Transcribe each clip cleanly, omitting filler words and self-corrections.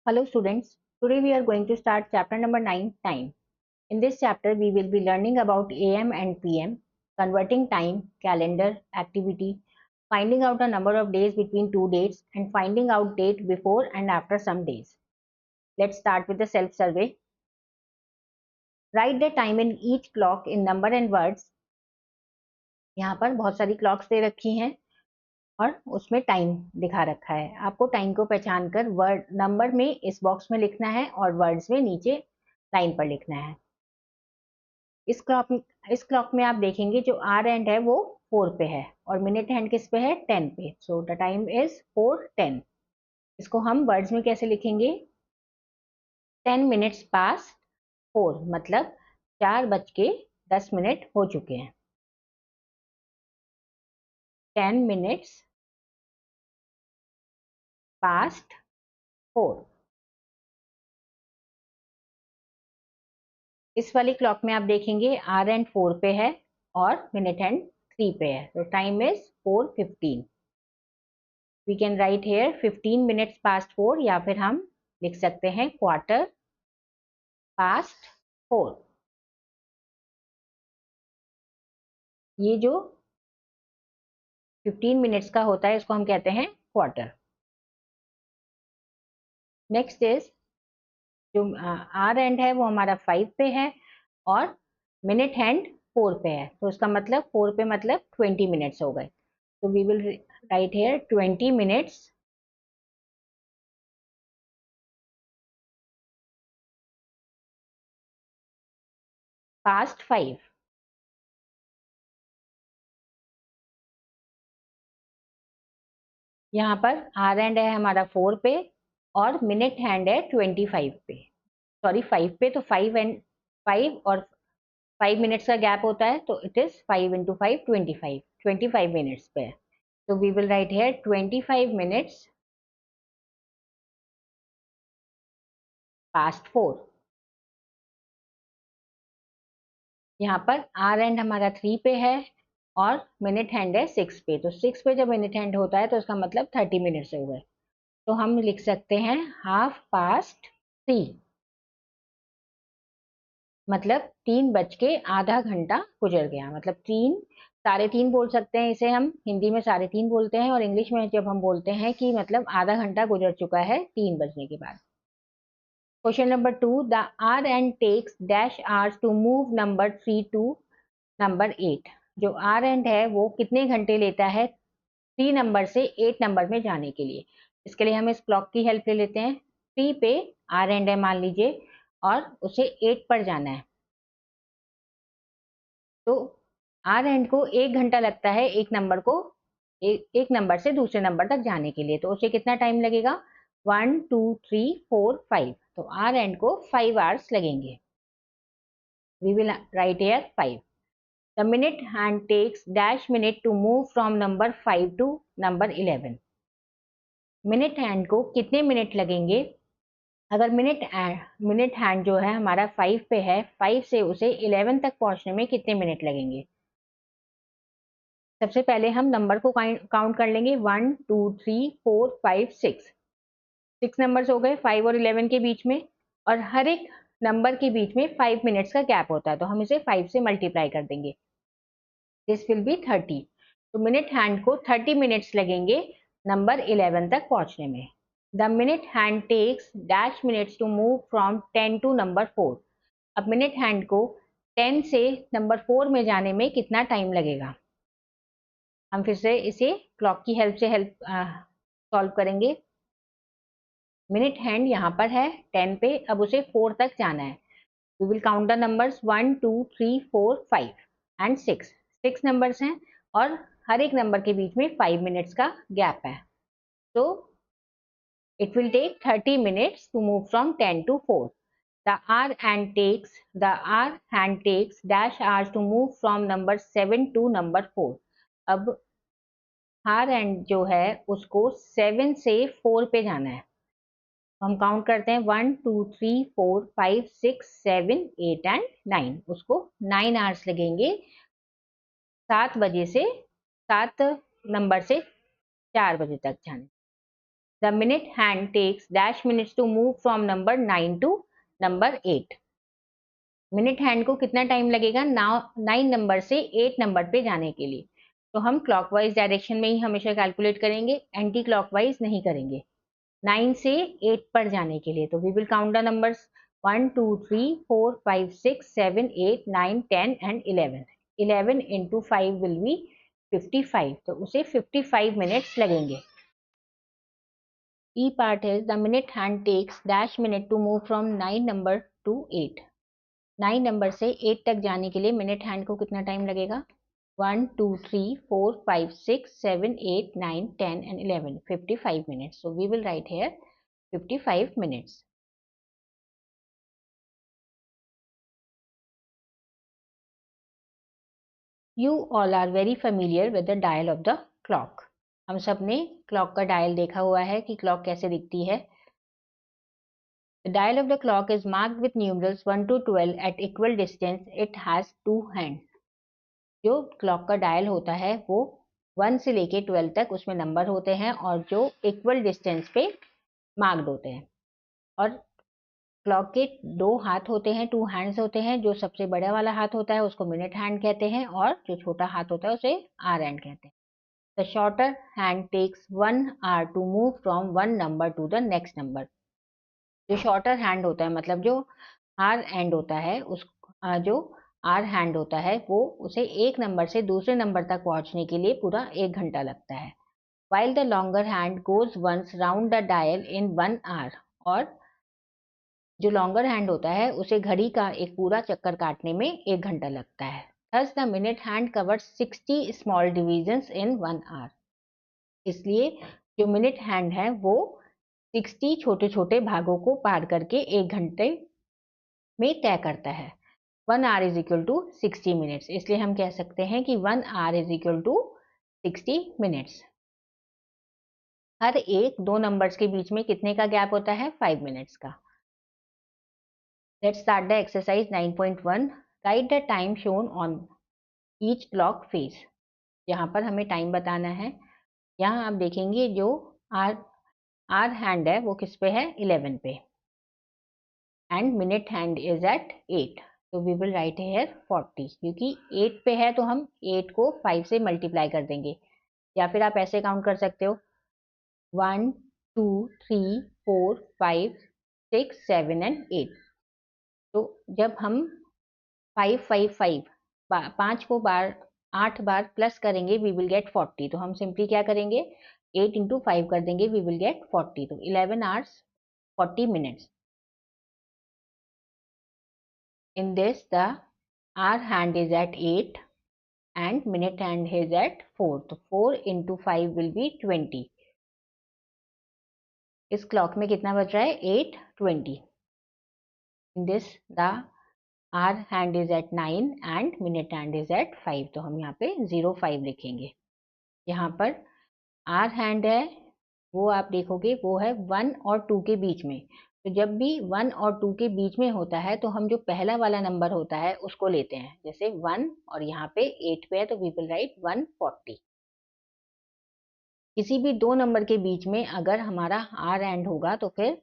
Hello students, today we are going to start chapter number 9, Time. In this chapter we will be learning about AM and PM, converting time, calendar, activity, finding out a number of days between two dates and finding out date before and after some days. Let's start with the self-survey. Write the time in each clock in number and words. यहाँ पर बहुत सारी clocks दे रखी हैं और उसमें time दिखा रखा है। आपको टाइम को पहचान कर वर्ड नंबर में इस बॉक्स में लिखना है और वर्ड्स में नीचे लाइन पर लिखना है। इस क्लॉक में आप देखेंगे जो आर एंड है वो 4 पे है और मिनट हैंड किस पे है 10 पे। So the time is 4:10। इसको हम वर्ड्स में कैसे लिखेंगे 10 मिनट्स पास 4 मतलब 4:10 हो चुके हैं। 10 मिनट्स पास्ट 4। इस वाली क्लॉक में आप देखेंगे आर एंड 4 पे है और मिनट हैंड 3 पे है। तो time is 4:15। We can write here 15 minutes past 4 या फिर हम लिख सकते हैं क्वार्टर पास्ट 4। ये जो 15 मिनट्स का होता है इसको हम कहते हैं क्वार्टर। नेक्स्ट इज जो आर एंड है वो हमारा 5 पे है और मिनट हैंड 4 पे है। तो इसका मतलब 4 पे मतलब 20 मिनट्स हो गए। तो we will write here 20 minutes past 5। यहाँ पर आर एंड है हमारा 4 पे और मिनट हैंड है 25 पे, सॉरी 5 पे। तो 5 और 5 मिनट्स का गैप होता है तो इट इज 5 इंटू 5 25 मिनट्स पे है। तो we will write here 25 minutes past 4। यहाँ पर आर एंड हमारा 3 पे है और मिनट हैंड है 6 पे। तो 6 पे जब मिनट हैंड होता है तो इसका मतलब 30 मिनट्स हो गए। तो हम लिख सकते हैं 3:30 मतलब 3:30 गुजर गया। मतलब 3:30 बोल सकते हैं इसे, हम हिंदी में 3:30 बोलते हैं और इंग्लिश में जब हम बोलते हैं कि मतलब आधा घंटा गुजर चुका है 3 बजने के बाद। Question number 2, the hour and takes dash hours to move number 3 to number 8। जो आर एंड है वो कितने घंटे लेता है 3 नंबर से 8 नंबर में जाने के लिए। इसके लिए हम इस क्लॉक की हेल्प ले लेते हैं। 3 पे आर एंड है मान लीजिए और उसे 8 पर जाना है। तो आर एंड को 1 घंटा लगता है एक नंबर को एक नंबर से दूसरे नंबर तक जाने के लिए। तो उसे कितना टाइम लगेगा 1 2 3 4 5। तो आर एंड को 5 आवर्स लगेंगे। We will write here 5। The minute hand takes dash minute to move from number 5 to number 11। Minute hand को कितने मिनट लगेंगे अगर मिनट हैंड जो है हमारा 5 पे है, 5 से उसे 11 तक पहुंचने में कितने मिनट लगेंगे। सबसे पहले हम नंबर को काउंट कर लेंगे 1 2 3 4 5 6 नंबर्स हो गए 5 और 11 के बीच में। और हर एक नंबर के बीच में 5 मिनट्स का गैप होता है तो हम इसे 5 से मल्टीप्लाई कर देंगे। This will be 30। तो मिनट हैंड को 30 मिनट्स लगेंगे नंबर 11 तक पहुंचने में। The minute hand takes dash minutes to move from 10 to number 4। अब मिनट हैंड को 10 से नंबर 4 में जाने में कितना टाइम लगेगा। हम फिर से इसे क्लॉक की हेल्प से सॉल्व करेंगे। मिनट हैंड यहाँ पर है 10 पे, अब उसे 4 तक जाना है। We will count the numbers 1 2 3 4 5 and 6 numbers हैं और हर एक नंबर के बीच में 5 मिनट्स का गैप है। तो it will take 30 minutes to move from 10 to 4। The R hand takes dash hours to move from number 7 to number 4। अब आर एंड जो है उसको 7 से 4 पे जाना है। हम काउंट करते हैं 1 2 3 4 5 6 7 8 एंड 9। उसको 9 आवर्स लगेंगे 7 बजे से 7 नंबर से 4 बजे तक जाने। The minute hand takes dash minutes to move from number 9 to number 8। Minute hand को कितना टाइम लगेगा 9 नंबर से 8 नंबर पे जाने के लिए। तो हम क्लॉकवाइज डायरेक्शन में ही हमेशा कैलकुलेट करेंगे, एंटी क्लॉकवाइज नहीं करेंगे। 9 से 8 पर जाने के लिए तो we will count the numbers 1 2 3 4 5 6 7 8 9 10 and 11। 11 into 5 will be 55, तो उसे 55 मिनट्स लगेंगे। E part is the minute hand takes dash minute to move from 9 number to 8। 9 number से 8 तक जाने के लिए मिनट हैंड को कितना टाइम लगेगा 1 2 3 4 5 6 7 8 9 10 and 11, 55 minutes. So we will write here 55 minutes. You all are very familiar with the dial of the clock। हम सब ने क्लॉक का डायल देखा हुआ है कि क्लॉक कैसे दिखती है। The dial of the clock is marked with numerals 1 to 12 at equal distance. It has two hands। जो क्लॉक का डायल होता है वो 1 से लेके 12 तक उसमें नंबर होते हैं और जो इक्वल डिस्टेंस पे मार्क्ड होते हैं। और क्लॉक के दो हाथ होते हैं, टू हैंड्स होते हैं। जो सबसे बड़ा वाला हाथ होता है उसको मिनट हैंड कहते हैं और जो छोटा हाथ होता है उसे आवर हैंड कहते हैं। The shorter hand takes 1 hour to move from one number to the next number. जो शॉर्टर हैंड होता है मतलब जो आर एंड होता है उस जो आर हैंड होता है वो उसे एक नंबर से दूसरे नंबर तक पहुंचने के लिए पूरा 1 घंटा लगता है। While the longer hand goes once round the dial in 1 hour। और जो लॉन्गर हैंड होता है उसे घड़ी का एक पूरा चक्कर काटने में 1 घंटा लगता है। Thus the minute hand covers 60 small divisions in 1 hour। इसलिए जो मिनट हैंड है वो 60 छोटे छोटे भागों को पार करके 1 घंटे में तय करता है। 1 hour is equal to 60 minutes. इसलिए हम कह सकते हैं कि 1 hour is equal to 60 minutes. हर एक दो नंबर्स के बीच में कितने का गैप होता है 5 मिनट्स का। Let's start the exercise 9.1। Write the time shown on each clock face। यहाँ पर हमें टाइम बताना है। यहाँ आप देखेंगे जो आर आर हैंड है वो किस पे है 11 पे and minute hand is at 8। तो वी विल राइट हेयर 40 क्योंकि 8 पे है तो हम 8 को 5 से मल्टीप्लाई कर देंगे। या फिर आप ऐसे काउंट कर सकते हो 1 2 3 4 5 6 7 एंड 8। तो जब हम 5 5 को बार 8 बार प्लस करेंगे वी विल गेट 40। तो हम सिंपली क्या करेंगे 8 इंटू 5 कर देंगे वी विल गेट 40। तो 11 hours 40 minutes। In this the hour hand is at 8 and minute hand is at 4। तो 4 इंटू 5 विल बी 20। इस क्लॉक में कितना बज रहा है 8:20। In this the hour hand is at 9 and minute hand is at 5। तो हम यहाँ पे 05 लिखेंगे। यहाँ पर आर हैंड है वो आप देखोगे वो है 1 और 2 के बीच में। तो जब भी 1 और 2 के बीच में होता है तो हम जो पहला वाला नंबर होता है उसको लेते हैं। जैसे 1 और यहाँ पे 8 पे है तो वी विल राइट 140। किसी भी दो नंबर के बीच में अगर हमारा आर हैंड होगा तो फिर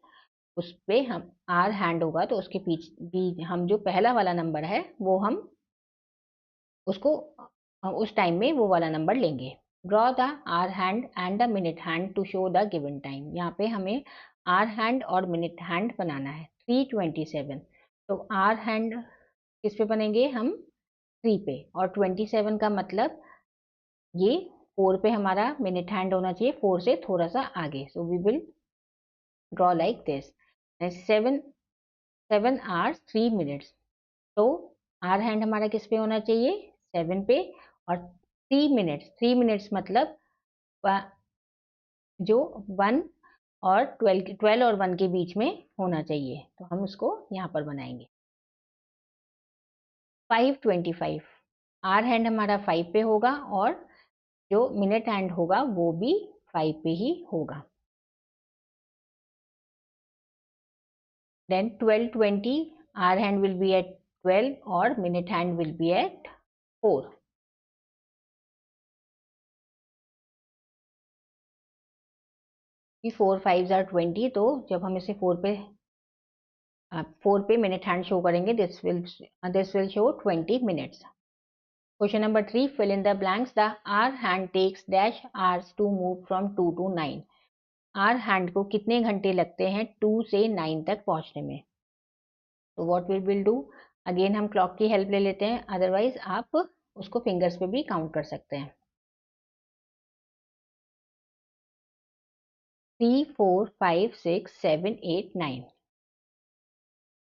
उस पे हम आर हैंड होगा तो उसके बीच हम जो पहला वाला नंबर है वो हम उसको उस टाइम में वो वाला नंबर लेंगे। Draw the hour hand and the minute hand to show the given time. यहाँ पे हमें आर हैंड और मिनट हैंड बनाना है 3:27। तो आर हैंड किस पे बनेंगे हम 3 पे और 27 का मतलब ये 4 पे हमारा मिनट हैंड होना चाहिए 4 से थोड़ा सा आगे। So we will draw like this 7 hours 3 minutes। तो आर हैंड हमारा किस पे होना चाहिए 7 पे और 3 मिनट्स मतलब जो 1 और 12 और 1 के बीच में होना चाहिए। तो हम उसको यहाँ पर बनाएंगे 5:25। आर हैंड हमारा 5 पे होगा और जो मिनट हैंड होगा वो भी 5 पे ही होगा। Then 12:20 hour hand will be at 12 और minute hand will be at 4। कि 4 5s are 20, तो जब हम इसे 4 पे मिनट हैंड शो करेंगे, this will show 20 minutes. Question number 3, fill in the blanks. The hour hand takes dash hours to move from 2 to 9। Hour hand को कितने घंटे लगते हैं 2 से 9 तक पहुंचने में? तो what we will do, again हम क्लॉक की हेल्प ले लेते हैं, अदरवाइज आप उसको फिंगर्स पे भी काउंट कर सकते हैं। 3 4 5 6 7 8 9,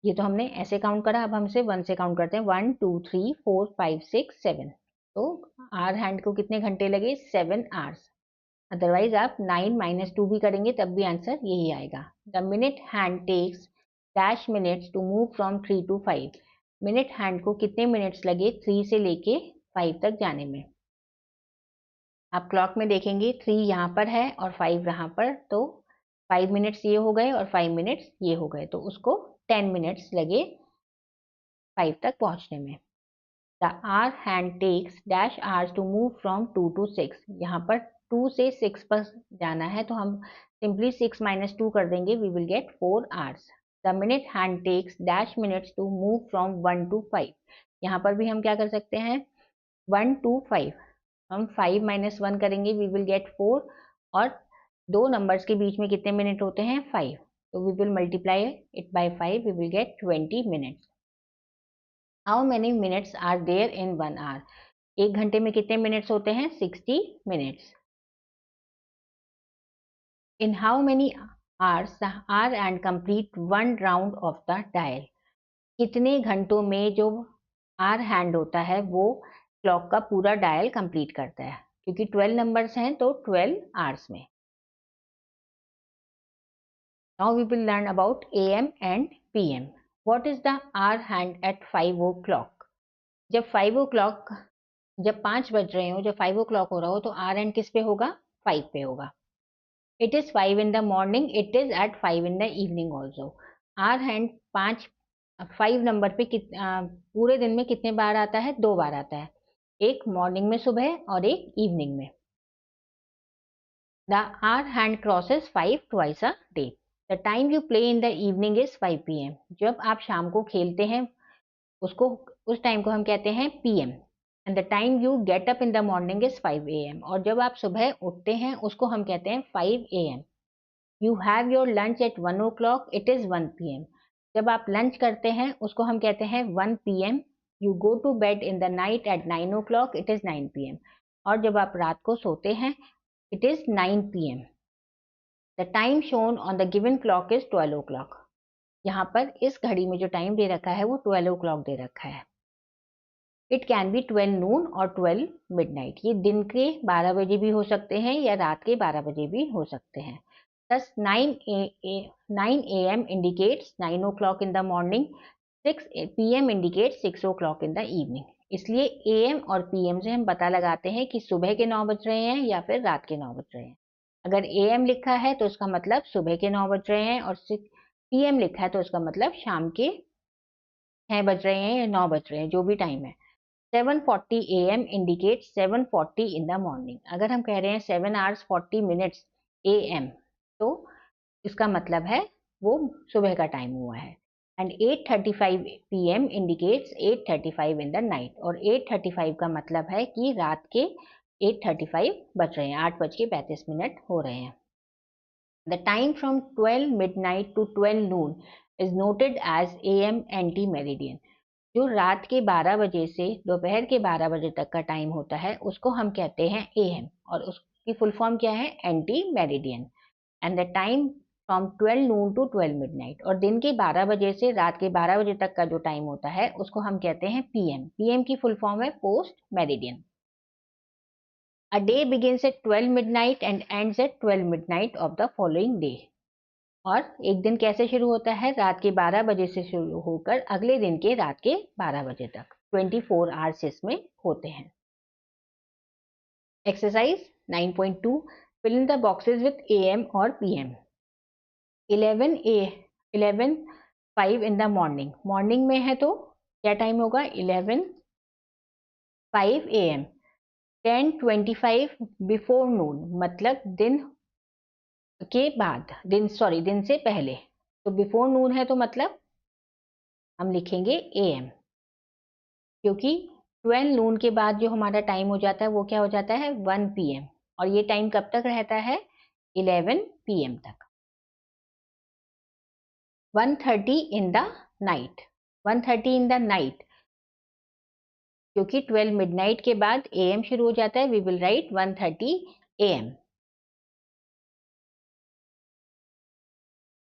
ये तो हमने ऐसे काउंट करा। अब हम इसे 1 से काउंट करते हैं, 1 2 3 4 5 6 7। तो आवर हैंड को कितने घंटे लगे? 7 आवर्स। अदरवाइज आप 9 माइनस 2 भी करेंगे तब भी आंसर यही आएगा। The minute hand takes dash minutes to move from 3 to 5। Minute hand को कितने मिनट्स लगे 3 से लेके 5 तक जाने में? आप क्लॉक में देखेंगे 3 यहाँ पर है और 5 यहाँ पर, तो 5 मिनट्स ये हो गए और 5 मिनट्स ये हो गए, तो उसको 10 मिनट्स लगे 5 तक पहुंचने में। The hour hand takes dash hours to move from 2 to 6। यहाँ पर 2 से 6 पर जाना है, तो हम सिंपली 6 माइनस 2 कर देंगे, we will get 4 hours. The minute hand takes dash minutes to move from 1 to 5। यहाँ पर भी हम क्या कर सकते हैं, 1 to 5, हम 5 माइनस 1 करेंगे, वी विल गेट 4, और दो नंबर्स के बीच में कितने मिनट होते हैं? 5, तो we will multiply it by 5, we will get 20 minutes. How many minutes are there in 1 hour? एक घंटे में कितने मिनट्स होते हैं? 60 minutes. In how many hours the hour hand complete 1 round of the dial? कितने घंटों में जो आवर हैंड होता है वो क्लॉक का पूरा डायल कंप्लीट करता है? क्योंकि 12 नंबर्स हैं तो 12 आवर्स में। Now we will learn about AM and PM. What is the hour hand at 5 o'clock? जब 5 o'clock, जब 5 बज रहे हो, जब 5 o'clock हो रहा हो, तो hour hand किस पे होगा? 5 पे होगा। It is 5 in the morning. It is at 5 in the evening also. hour hand 5 number पे पूरे दिन में कितने बार आता है? 2 बार आता है, एक मॉर्निंग में सुबह और एक इवनिंग में। The hour hand crosses 5 twice a day. The time you play in the evening is 5 p.m. जब आप शाम को खेलते हैं उसको, उस टाइम को हम कहते हैं PM. And the time you get up in the morning is 5 a.m. और जब आप सुबह उठते हैं उसको हम कहते हैं 5 a.m. You have your lunch at 1 o'clock. It is 1 p.m. जब आप लंच करते हैं उसको हम कहते हैं 1 p.m. You go to bed in the night at 9 o'clock. It is 9 p.m. और जब आप रात को सोते हैं it is 9 p.m. The time shown on the given clock is 12 o'clock. यहाँ पर इस घड़ी में जो टाइम दे रखा है वो 12 o'clock दे रखा है। It can be 12 noon और 12 midnight. ये दिन के 12 बजे भी हो सकते हैं या रात के 12 बजे भी हो सकते हैं। Thus 9 a.m. indicates 9 o'clock in the morning. 6 p.m. indicates 6 o'clock in the evening. इसलिए AM और PM से हम पता लगाते हैं कि सुबह के 9 बज रहे हैं या फिर रात के 9 बज रहे हैं। अगर AM लिखा है तो उसका मतलब सुबह के 9 बज रहे हैं, और PM लिखा है तो उसका मतलब शाम के 6 बज रहे हैं या 9 बज रहे हैं, जो भी टाइम है। 7:40 AM indicates 7:40 in the morning. अगर हम कह रहे हैं 7 hours 40 minutes AM, तो इसका मतलब है वो सुबह का टाइम हुआ है। And 8:35 PM indicates 8:35 in the night. और 8:35 का मतलब है कि रात के 8:35 बज रहे हैं, 8:35 हो रहे हैं। The time from 12 midnight to 12 noon is noted as AM anti-meridian. जो रात के 12 बजे से दोपहर के 12 बजे तक का टाइम होता है उसको हम कहते हैं AM, और उसकी फुल फॉर्म क्या है? Anti meridian. And the time from 12 noon to 12 midnight, और दिन के 12 बजे से रात के 12 बजे तक का जो टाइम होता है उसको हम कहते हैं PM। PM की फुल फॉर्म है post meridian. A day begins at 12 midnight and ends at 12 midnight of the following day. और एक दिन कैसे शुरू होता है? रात के 12 बजे से शुरू होकर अगले दिन के रात के 12 बजे तक। 24 आवर्स इसमें होते हैं। Exercise 9.2, fill in the boxes with AM और PM। 11:05 in the morning, morning में है तो क्या टाइम होगा? 11:05 AM। 10:25 बिफोर नून, मतलब दिन के बाद, दिन से पहले। तो बिफोर नून है तो मतलब हम लिखेंगे AM, क्योंकि 12 नून के बाद जो हमारा टाइम हो जाता है वो क्या हो जाता है 1 PM, और ये टाइम कब तक रहता है 11 PM तक। 1:30 in the night, 1:30 in the night, क्योंकि 12 मिडनाइट के बाद AM शुरू हो जाता है, we will write 1:30 AM।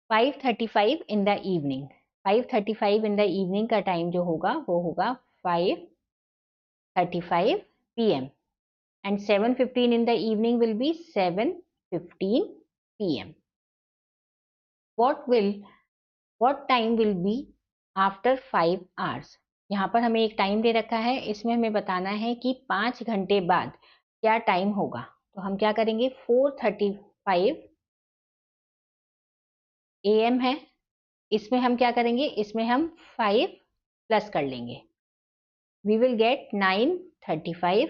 5:35 in the evening, 5:35 in the evening का टाइम जो होगा वो होगा 5:35 PM, and 7:15 in the evening will be 7:15 PM. What time will be after 5 hours? यहाँ पर हमें एक टाइम दे रखा है, इसमें हमें बताना है कि 5 घंटे बाद क्या टाइम होगा। तो हम क्या करेंगे 4:35 AM है, इसमें हम क्या करेंगे, इसमें हम 5 प्लस कर लेंगे, वी विल गेट 9:35,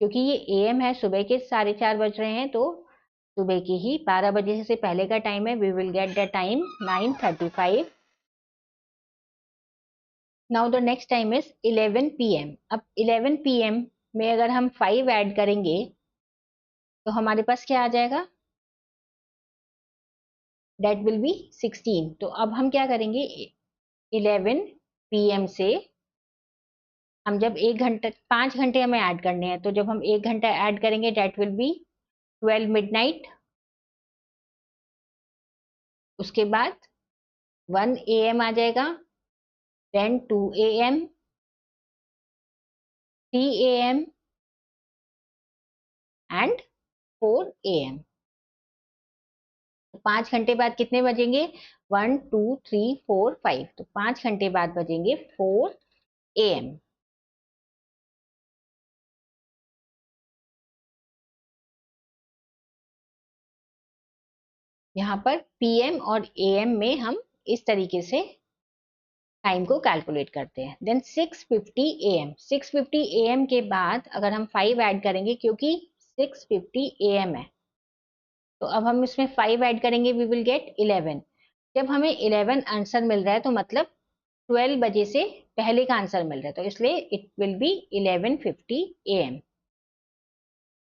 क्योंकि ये AM है, सुबह के 4:30 बज रहे हैं, तो सुबह की ही 12 बजे से पहले का टाइम है, we will get the time 9:35। Now the next time is 11 PM। अब 11 PM में अगर हम 5 ऐड करेंगे तो हमारे पास क्या आ जाएगा, दैट विल बी 16। तो अब हम क्या करेंगे 11 PM से हम जब 1 घंटा 5 घंटे हमें ऐड करने हैं, तो जब हम 1 घंटा ऐड करेंगे दैट विल बी 12 मिडनाइट, उसके बाद 1 AM आ जाएगा, then 2 AM, 3 AM and 4 AM। तो 5 घंटे बाद कितने बजेंगे 1 2 3 4 5, तो 5 घंटे बाद बजेंगे 4 AM। यहाँ पर PM और AM में हम इस तरीके से टाइम को कैलकुलेट करते हैं। देन 6:50 AM, 6:50 AM के बाद अगर हम 5 ऐड करेंगे, क्योंकि 6:50 AM है, तो अब हम इसमें 5 ऐड करेंगे, वी विल गेट 11। जब हमें 11 आंसर मिल रहा है तो मतलब 12 बजे से पहले का आंसर मिल रहा है, तो इसलिए इट विल बी 11:50 AM।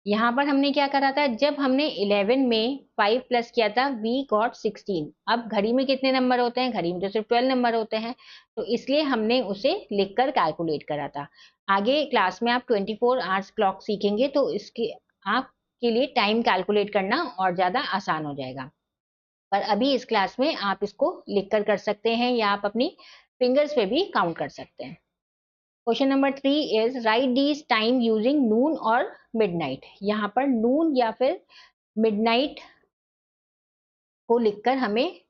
यहाँ पर हमने क्या करा था, जब हमने 11 में 5 प्लस किया था वी गॉट 16। अब घड़ी में कितने नंबर होते हैं, घड़ी में तो सिर्फ 12 नंबर होते हैं, तो इसलिए हमने उसे लिखकर कैलकुलेट करा था। आगे क्लास में आप 24 आवर्स क्लॉक सीखेंगे तो इसके आपके लिए टाइम कैलकुलेट करना और ज़्यादा आसान हो जाएगा। पर अभी इस क्लास में आप इसको लिखकर कर सकते हैं, या आप अपनी फिंगर्स पे भी काउंट कर सकते हैं। Question number 3 is write these time using noon और मिडनाइट। यहाँ पर नून या फिर मिडनाइट को लिखकर हमें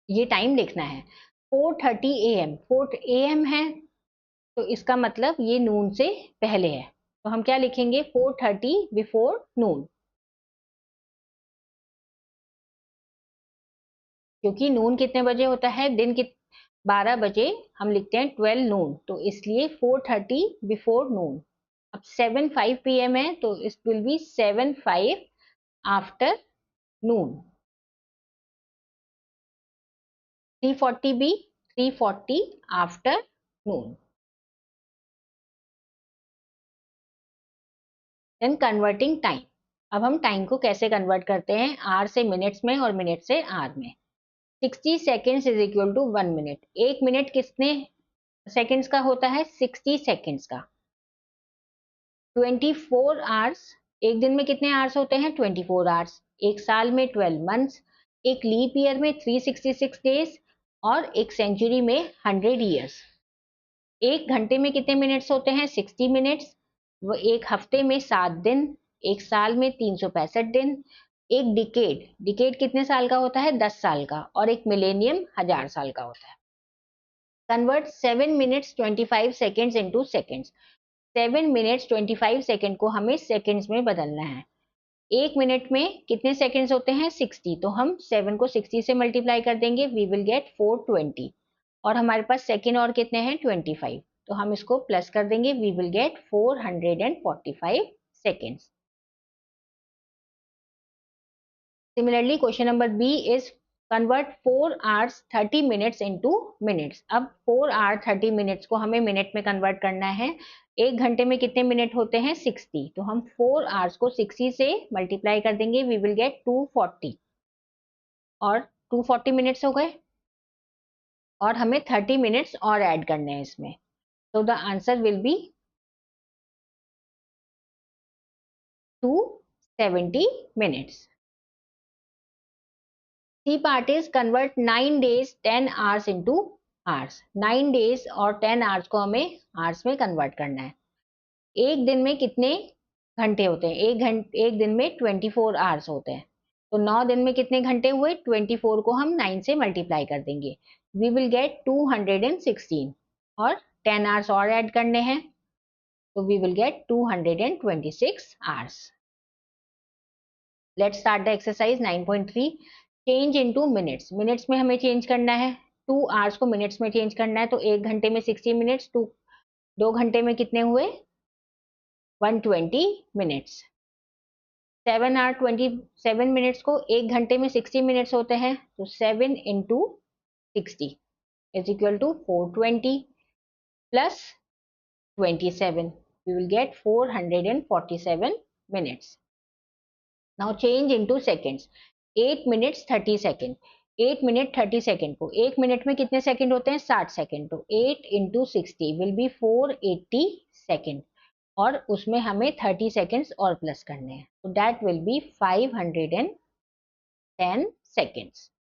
ये टाइम लिखना है। 4:30 AM, 4 AM है, तो इसका मतलब ये नून से पहले है, तो हम क्या लिखेंगे 4:30 बिफोर नून, क्योंकि नून कितने बजे होता है, दिन के 12 बजे हम लिखते हैं 12 नून, तो इसलिए 4:30 बिफोर नून। अब 7:05 PM है, तो it will be 7:05 after noon. 3:40 भी 3:40 after noon. Then converting time. अब हम टाइम को कैसे कन्वर्ट करते हैं, आर से मिनट्स में और मिनट से आर में। 60 seconds is equal to 1 minute. 1 minute कितने सेकेंड्स का होता है 60 सेकेंड्स का। 24 आवर्स, एक दिन में कितने आवर्स होते हैं 24 आवर्स। एक साल में 12 मंथ्स, एक लीप ईयर में 366 डेज, और एक सेंचुरी में 100 ईयर्स। एक घंटे में कितने मिनट्स होते हैं 60 मिनट्स। वो एक हफ्ते में 7 दिन, एक साल में 365 दिन, एक डिकेड, डिकेड कितने साल का होता है 10 साल का, और एक मिलेनियम 1000 साल का होता है। Convert 7 minutes 25 seconds into seconds. 7 minutes 25 second को हमें सेकेंड्स में बदलना है। एक मिनट में कितने सेकेंड्स होते हैं 60, तो हम 7 को 60 से मल्टीप्लाई कर देंगे, वी विल गेट 420, और हमारे पास सेकेंड और कितने हैं 25, तो हम इसको प्लस कर देंगे, we will get 445 seconds. Similarly question number B is convert 4 hours 30 minutes into minutes. अब 4 hour 30 minutes को हमें मिनट में कन्वर्ट करना है। एक घंटे में कितने मिनट होते हैं? 60। तो हम 4 hours को 60 से मल्टीप्लाई कर देंगे, वी विल गेट 240 और 240 मिनट्स हो गए और हमें 30 मिनट्स और ऐड करने हैं इसमें। तो the answer will be 270 minutes. C part is convert 9 days 10 hours into hours. 9 days और 10 hours को हमें hours में कन्वर्ट करना है। एक दिन में कितने घंटे होते हैं? एक दिन में 24 hours होते हैं। तो 9 दिन में कितने घंटे हुए? 24 को हम 9 से मल्टीप्लाई कर देंगे, वी विल गेट 216 और 10 hours और ऐड करने हैं, तो we will get 226 hours. Let's start the exercise 9.3. Change into minutes. Minutes में हमें चेंज करना है, 2 hours को मिनट्स में चेंज करना है। तो एक घंटे में 60 मिनट्स, 2 घंटे में कितने हुए? 120 मिनट्स. 7 hour 27 मिनट्स को एक घंटे में 60 मिनट्स होते हैं, तो 7 into 60 is equal to 420 plus 27. We will get 447 minutes. Now change into seconds. 8 minutes 30 second. 8 minute 30 second को एक मिनट में कितने सेकेंड होते हैं? 60 सेकेंड. तो 8 into 60 will be 480 सेकेंड और उसमें हमें 30 सेकेंड्स और प्लस करने हैं, तो that will be 510 seconds.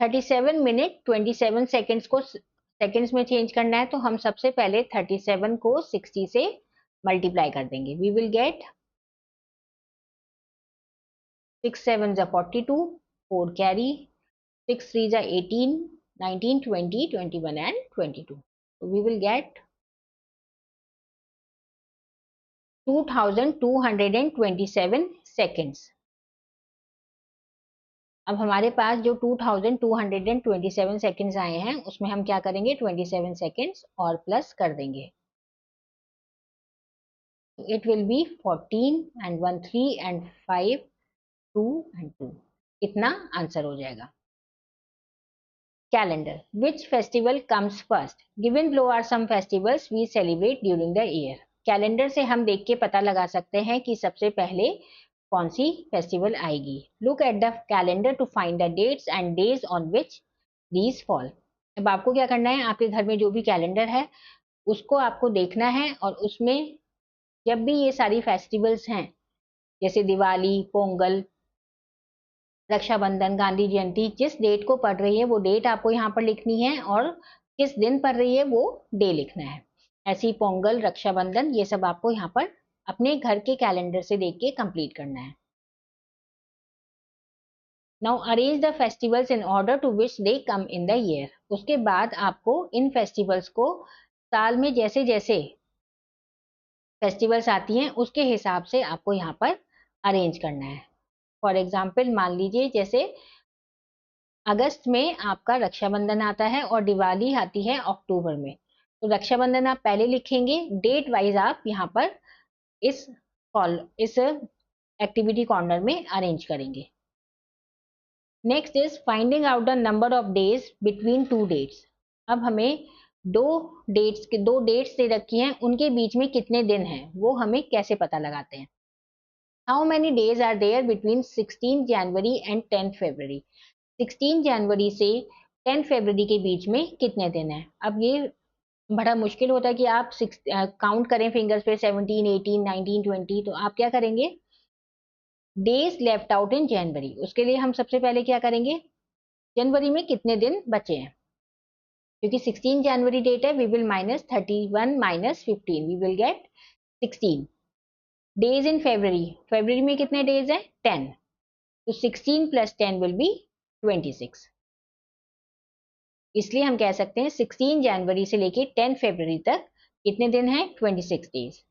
37 minute 27 seconds को सेकेंड्स में चेंज करना है, तो हम सबसे पहले 37 को 60 से मल्टीप्लाई कर देंगे, वी विल गेट 6 7 जा 42, 4 कैरी, 6 3 जा 18, 19 20 21 and 22. So we will get 2227 seconds. अब हमारे पास जो 2227 सेकेंड्स आए हैं उसमें हम क्या करेंगे? 27 सेकेंड्स और प्लस कर देंगे. It will be 14 and 1 3 and 5 2 and 2. इतना आंसर हो जाएगा. Calendar. Which festival comes first? Given below are some festivals we celebrate during the year. Calendar से हम देख के पता लगा सकते हैं कि सबसे पहले कौन सी फेस्टिवल आएगी. Look at the calendar to find the dates and days on which these fall. अब आपको क्या करना है? आपके घर में जो भी कैलेंडर है उसको आपको देखना है और उसमें जब भी ये सारी फेस्टिवल्स हैं जैसे दिवाली, पोंगल, रक्षाबंधन, गांधी जयंती, जिस डेट को पढ़ रही है वो डेट आपको यहाँ पर लिखनी है और किस दिन पढ़ रही है वो डे लिखना है. ऐसी पोंगल, रक्षाबंधन, ये सब आपको यहाँ पर अपने घर के कैलेंडर से देख के कंप्लीट करना है. Now arrange the festivals in order to which they come in the year. उसके बाद आपको इन फेस्टिवल्स को साल में जैसे जैसे फेस्टिवल्स आती हैं उसके हिसाब से आपको यहाँ पर अरेंज करना है. फॉर एग्जाम्पल मान लीजिए जैसे अगस्त में आपका रक्षाबंधन आता है और दिवाली आती है अक्टूबर में, तो रक्षाबंधन आप पहले लिखेंगे, डेट वाइज आप यहाँ पर इस एक्टिविटी कॉर्नर में अरेंज करेंगे. Next is finding out the number of days between two dates. अब हमें दो डेट्स दे रखी हैं, उनके बीच में कितने दिन हैं वो हमें कैसे पता लगाते हैं. How many days are there between 16 January and 10 February. 16 जनवरी से 10 फरवरी के बीच में कितने दिन हैं. अब ये बड़ा मुश्किल होता है कि आप काउंट करें फिंगर्स पे 17 18 19 20. तो आप क्या करेंगे? डेज लेफ्ट आउट इन जनवरी. उसके लिए हम सबसे पहले क्या करेंगे? जनवरी में कितने दिन बचे हैं, क्योंकि 16 जनवरी डेट है, we will minus 31 minus 15, we will get 16. Days in फरवरी में कितने डेज हैं? 10. तो 16 प्लस 10 विल बी 26. इसलिए हम कह सकते हैं 16 जनवरी से लेके 10 फरवरी तक कितने दिन हैं? 26 days.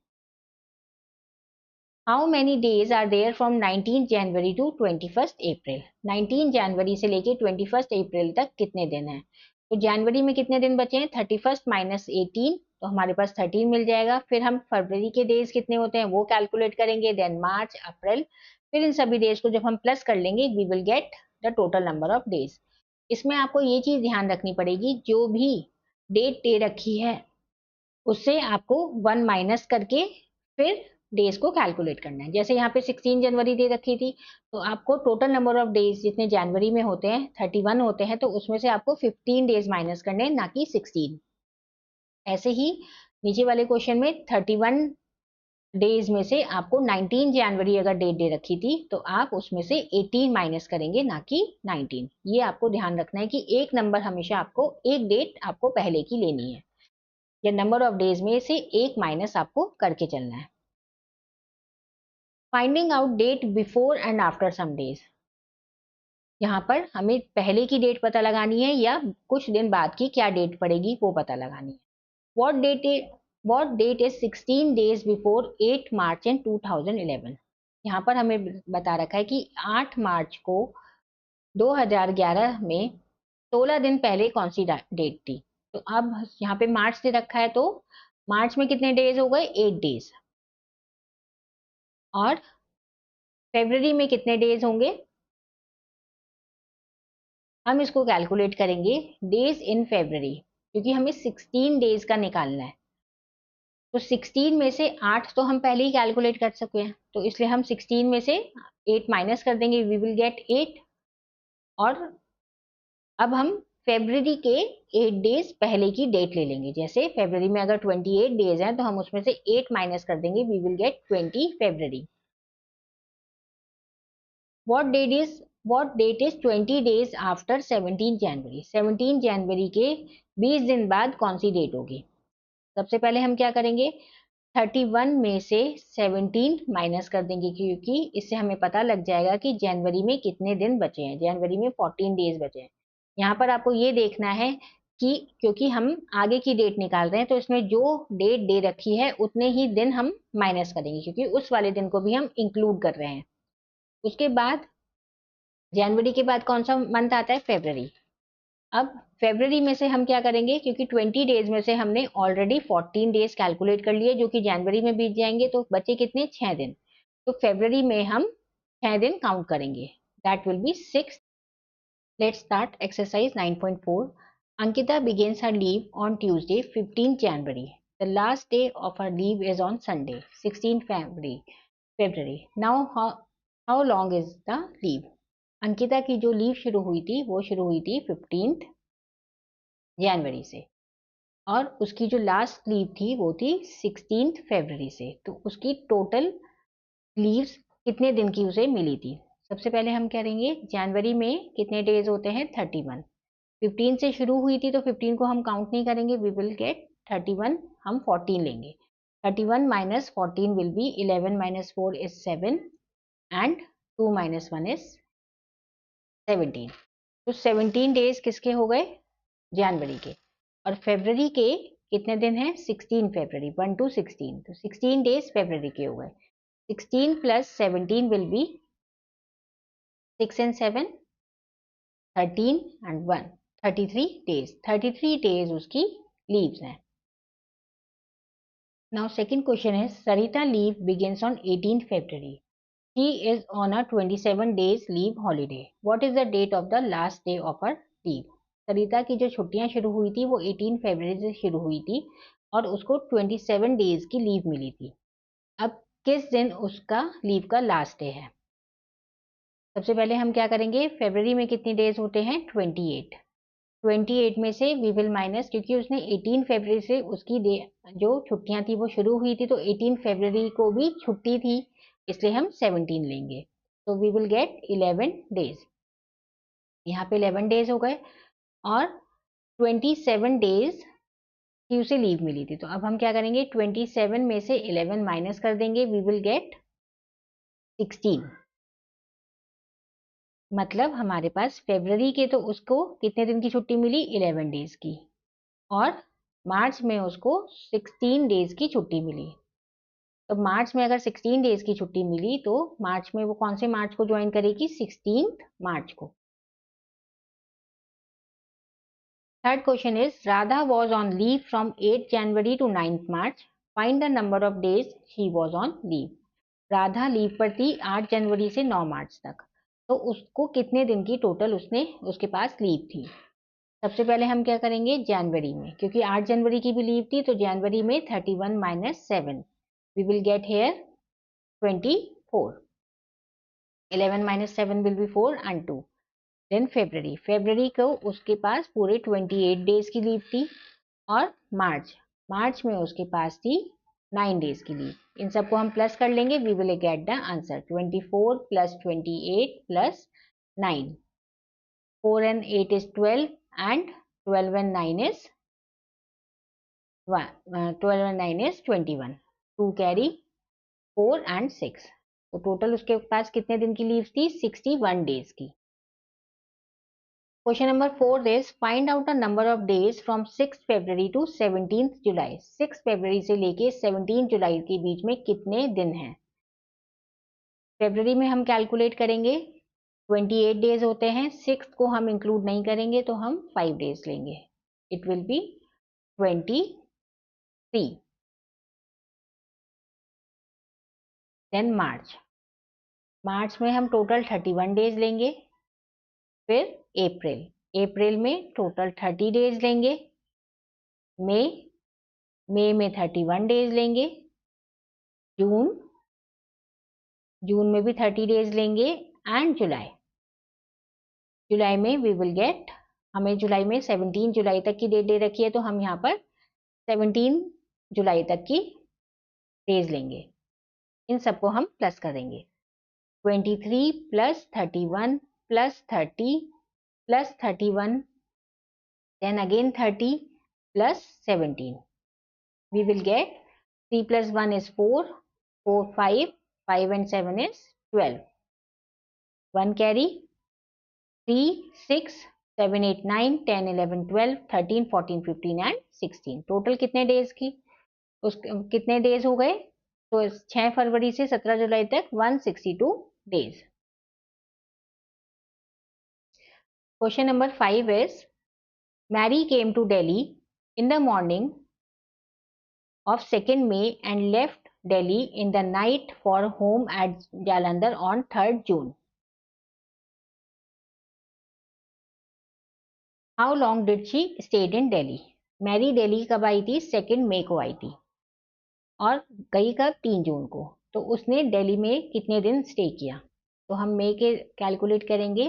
How many days are there from 19 January to 21 April. 19 जनवरी से लेके 21 अप्रैल तक कितने दिन हैं? तो जनवरी में कितने दिन बचे हैं? 31 माइनस 18, तो हमारे पास 13 मिल जाएगा. फिर हम फरवरी के डेज कितने होते हैं वो कैलकुलेट करेंगे, देन मार्च, अप्रैल, फिर इन सभी डेज को जब हम प्लस कर लेंगे we will get the total number of days. इसमें आपको ये चीज ध्यान रखनी पड़ेगी, जो भी डेट दे रखी है उससे आपको 1 माइनस करके फिर डेज को कैलकुलेट करना है। जैसे यहाँ पे 16 जनवरी दे रखी थी, तो आपको टोटल नंबर ऑफ डेज जितने जनवरी में होते हैं 31 होते हैं, तो उसमें से आपको 15 डेज माइनस करने हैं, ना कि 16। ऐसे ही नीचे वाले क्वेश्चन में 31 डेज में से आपको 19 जनवरी अगर डेट दे रखी थी तो आप उसमें से 18 माइनस करेंगे, ना कि 19। ये आपको ध्यान रखना है कि एक नंबर हमेशा आपको, एक डेट आपको पहले की लेनी है, या नंबर ऑफ डेज में से एक माइनस आपको करके चलना है। Finding out date before and after some days, यहाँ पर हमें पहले की डेट पता लगानी है या कुछ दिन बाद की क्या डेट पड़ेगी वो पता लगानी है। What date is 16 days before 8 March in 2011? यहाँ पर हमें बता रखा है कि 8 मार्च को 2011 में 16 दिन पहले कौन सी डेट थी। तो अब यहाँ पे मार्च दे रखा है, तो मार्च में कितने डेज हो गए, 8 डेज। और फरवरी में कितने डेज होंगे, हम इसको कैलकुलेट करेंगे डेज इन फरवरी, क्योंकि हमें 16 डेज का निकालना है। तो 16 में से 8 तो हम पहले ही कैलकुलेट कर सकते हैं, तो इसलिए हम 16 में से 8 माइनस कर देंगे, वी विल गेट 8। और अब हम फरवरी के 8 डेज पहले की डेट ले लेंगे। जैसे फरवरी में अगर 28 डेज हैं तो हम उसमें से 8 माइनस कर देंगे, we will get 20 February. What date is 20 days after 17 January? 17 जनवरी के 20 दिन बाद कौन सी डेट होगी? सबसे पहले हम क्या करेंगे, 31 में से 17 माइनस कर देंगे, क्योंकि इससे हमें पता लग जाएगा कि जनवरी में कितने दिन बचे हैं। जनवरी में 14 डेज बचे हैं। यहाँ पर आपको ये देखना है कि क्योंकि हम आगे की डेट निकाल रहे हैं, तो इसमें जो डेट दे रखी है उतने ही दिन हम माइनस करेंगे, क्योंकि उस वाले दिन को भी हम इंक्लूड कर रहे हैं। उसके बाद जनवरी के बाद कौन सा मंथ आता है, फरवरी। अब फरवरी में से हम क्या करेंगे, क्योंकि 20 डेज में से हमने ऑलरेडी 14 डेज कैलकुलेट कर लिए जो कि जनवरी में बीत जाएंगे, तो बचे कितने, 6 दिन। तो फरवरी में हम 6 दिन काउंट करेंगे, that will be 6। Let's start exercise 9.4। Ankita begins her leave on Tuesday 15th January. The last day of her leave is on Sunday 16th February. Now how long is the leave? Ankita की जो leave शुरू हुई थी वो शुरू हुई थी 15th जनवरी से, और उसकी जो लास्ट लीव थी वो थी 16th फरवरी से। तो उसकी टोटल लीव्स कितने दिन की उसे मिली थी? सबसे पहले हम करेंगे जनवरी में कितने डेज होते हैं, 31। 15 से शुरू हुई थी तो 15 को हम काउंट नहीं करेंगे, वी विल गेट 31, हम 14 लेंगे। 31 minus 14 will be 11 minus 4 is 7 and 2 minus 1 is 17। तो 17 डेज किसके हो गए, जनवरी के। और फरवरी के कितने दिन हैं, 16 फरवरी, 1 to 16, तो 16 डेज फरवरी के हो गए। 16 plus 17 will be 6 and 7 13 and 1 33 days. 33 days उसकी लीव्स हैं। नाउ सेकंड क्वेश्चन है, Sarita leave begins on 18 February. She is on a 27 days leave holiday. What is the date of the last day of her leave? सरिता की जो छुट्टियां शुरू हुई थी वो 18 फरवरी से शुरू हुई थी और उसको 27 डेज की लीव मिली थी। अब किस दिन उसका लीव का लास्ट डे है? सबसे पहले हम क्या करेंगे, फरवरी में कितने डेज होते हैं, 28। 28 में से वी विल माइनस, क्योंकि उसने 18 फरवरी से उसकी जो छुट्टियां थी वो शुरू हुई थी, तो 18 फरवरी को भी छुट्टी थी, इसलिए हम 17 लेंगे। तो वी विल गेट 11 डेज। यहाँ पे 11 डेज हो गए और 27 डेज की उसे लीव मिली थी। तो अब हम क्या करेंगे, 27 में से 11 माइनस कर देंगे, वी विल गेट 16। मतलब हमारे पास फरवरी के तो उसको कितने दिन की छुट्टी मिली, 11 डेज की, और मार्च में उसको 16 डेज की छुट्टी मिली। तो मार्च में अगर 16 डेज की छुट्टी मिली तो मार्च में वो कौन से मार्च को ज्वाइन करेगी, 16 मार्च को। Third question is, Radha was on leave from 8 January to 9th March. Find the number of days she was on leave. Radha leave पर थी 8 जनवरी से 9 मार्च तक, तो उसको कितने दिन की टोटल उसके पास लीव थी। सबसे पहले हम क्या करेंगे, जनवरी में, क्योंकि 8 जनवरी की भी लीव थी, तो जनवरी में 31 minus 7, we will get here 24. 11 minus 7 will be 4 and 2. Then February को उसके पास पूरे 28 डेज की लीव थी, और मार्च में उसके पास थी 9 डेज की लीव। इन सबको हम प्लस कर लेंगे, we will get the answer 24 plus 28 plus 9, 4 and 8 is 12 and 12 and 9 is 12 and 9 is 21, 2 carry 4 and 6, तो टोटल उसके पास कितने दिन की लीव थी, 61 डेज की। Question number 4 is find out the number of days from 6 February to 17 July. 6 फरवरी से लेके 17 जुलाई के बीच में कितने दिन हैं। फरवरी में हम कैलकुलेट करेंगे, 28 डेज होते हैं, 6 को हम इंक्लूड नहीं करेंगे तो हम 5 डेज लेंगे, इट विल बी 23। देन मार्च में हम टोटल 31 डेज लेंगे। फिर अप्रैल में टोटल 30 डेज लेंगे। मई में 31 डेज लेंगे। जून में भी 30 डेज लेंगे। एंड जुलाई में वी विल गेट, हमें जुलाई में 17 जुलाई तक की डेट दे रखी है, तो हम यहाँ पर 17 जुलाई तक की डेज लेंगे। इन सबको हम प्लस करेंगे, 23 plus 31 plus 30 plus 31, then again 30 plus 17. We will get 3 plus 1 is 4, 4, 5 and 7 is 12. 1 carry, 3, 6, 7, 8, 9, 10, 11, 12, 13, 14, 15 and 16. Total कितने डेज की, कितने डेज हो गए, तो 6 फरवरी से 17 जुलाई तक 162 days. Question number 5 is Mary came to Delhi in the morning of 2nd May and left Delhi in the night for home at Jalandhar on 3rd June. How long did she stayed in Delhi? Mary Delhi कब आई थी, 2nd मई को आई थी, और गई कब, 3 जून को। तो उसने दिल्ली में कितने दिन स्टे किया, तो हम मई के कैलकुलेट करेंगे,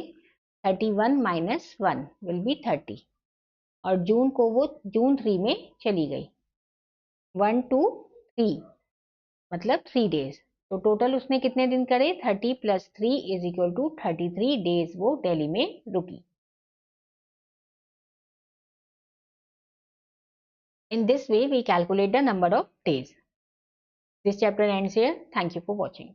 31 माइनस 1 विल बी 30, और जून को वो जून 3 में चली गई, 1 2 3 मतलब 3 डेज। तो टोटल उसने कितने दिन करे, 30 plus 3 is equal to 33 days वो दिल्ली में रुकी। In this way we calculate the number of days. This chapter ends here. Thank you for watching.